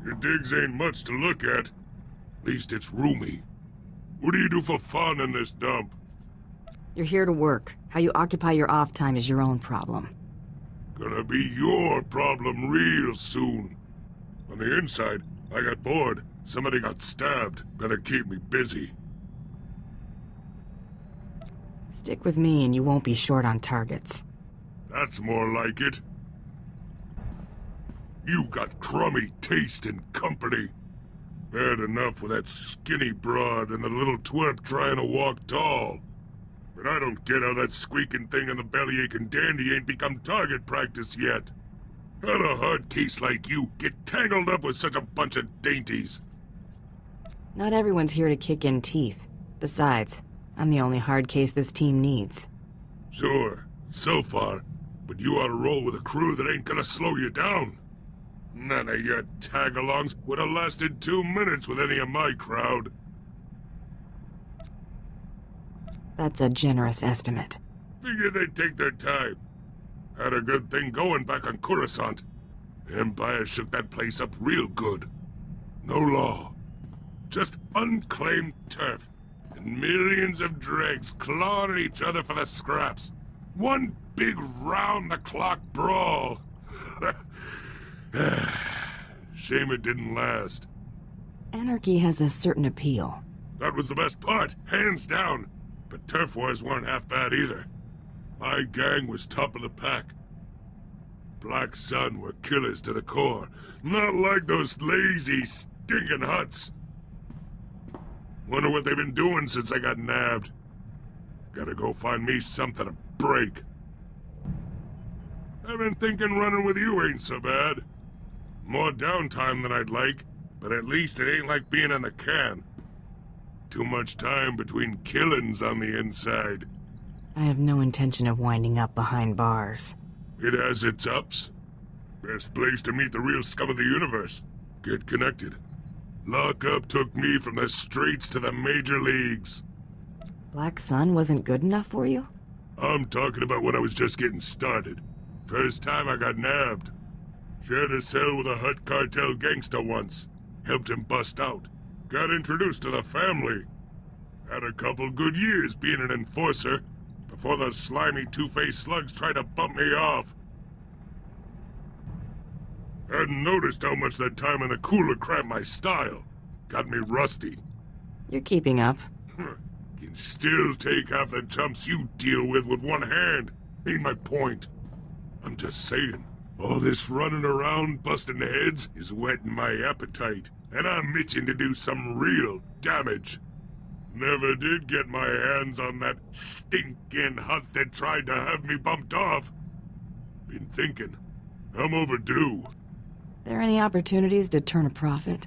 Your digs ain't much to look at. At least it's roomy. What do you do for fun in this dump? You're here to work. How you occupy your off time is your own problem. Gonna be your problem real soon. On the inside, I got bored. Somebody got stabbed. Gonna keep me busy. Stick with me and you won't be short on targets. That's more like it. You got crummy taste and company. Bad enough with that skinny broad and the little twerp trying to walk tall. But I don't get how that squeaking thing in the belly-aching dandy ain't become target practice yet. How'd a hard case like you get tangled up with such a bunch of dainties? Not everyone's here to kick in teeth. Besides, I'm the only hard case this team needs. Sure, so far. But you ought to roll with a crew that ain't gonna slow you down. None of your tag-alongs would have lasted 2 minutes with any of my crowd. That's a generous estimate. Figured they'd take their time. Had a good thing going back on Coruscant. Empire shook that place up real good. No law. Just unclaimed turf. And millions of dregs clawing at each other for the scraps. One big round-the-clock brawl. Shame it didn't last. Anarchy has a certain appeal. That was the best part, hands down. But turf wars weren't half bad either. My gang was top of the pack. Black Sun were killers to the core. Not like those lazy, stinking huts. Wonder what they've been doing since I got nabbed. Gotta go find me something to break. I've been thinking running with you ain't so bad. More downtime than I'd like, but at least it ain't like being in the can. Too much time between killings on the inside. I have no intention of winding up behind bars. It has its ups. Best place to meet the real scum of the universe. Get connected. Lockup took me from the streets to the major leagues. Black Sun wasn't good enough for you? I'm talking about when I was just getting started. First time I got nabbed. Shared a cell with a Hut cartel gangster once. Helped him bust out. Got introduced to the family. Had a couple good years being an enforcer before those slimy two-faced slugs tried to bump me off. Hadn't noticed how much that time in the cooler cramped my style. Got me rusty. You're keeping up. Can still take half the chumps you deal with one hand. Ain't my point. I'm just saying, all this running around busting heads is whetting my appetite, and I'm itching to do some real damage. Never did get my hands on that stinking hut that tried to have me bumped off. Been thinking, I'm overdue. There any opportunities to turn a profit?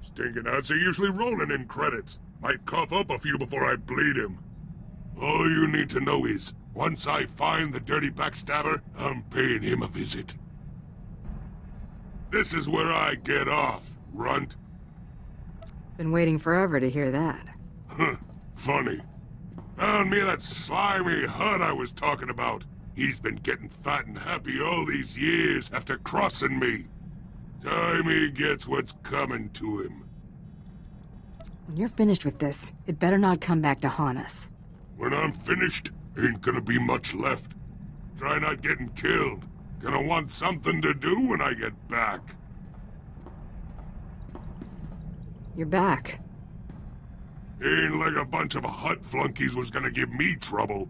Stinking huts are usually rolling in credits. Might cough up a few before I bleed him. All you need to know is, once I find the dirty backstabber, I'm paying him a visit. This is where I get off, runt. Been waiting forever to hear that. Huh, funny. Found me that slimy hut I was talking about. He's been getting fat and happy all these years after crossing me. Time he gets what's coming to him. When you're finished with this, it better not come back to haunt us. When I'm finished, ain't gonna be much left. Try not getting killed. Gonna want something to do when I get back. You're back. Ain't like a bunch of hut flunkies was gonna give me trouble.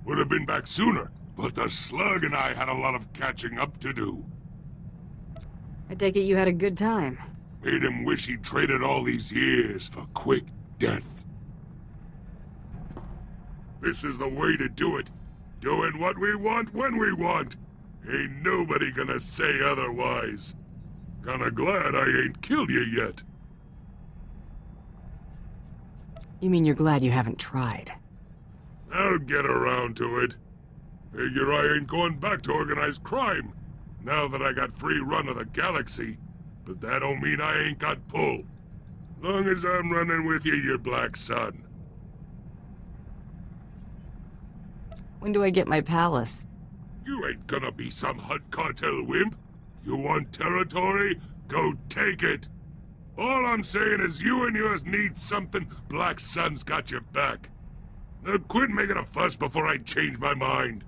Would have been back sooner, but the slug and I had a lot of catching up to do. I take it you had a good time. Made him wish he'd traded all these years for quick death. This is the way to do it. Doing what we want when we want. Ain't nobody gonna say otherwise. Kinda glad I ain't killed you yet. You mean you're glad you haven't tried? I'll get around to it. Figure I ain't going back to organized crime, now that I got free run of the galaxy. But that don't mean I ain't got pull. Long as I'm running with you, you Black Sun. When do I get my palace? You ain't gonna be some Hut cartel wimp. You want territory? go take it. All I'm saying is you and yours need something, Black Sun's got your back. Now quit making a fuss before I change my mind.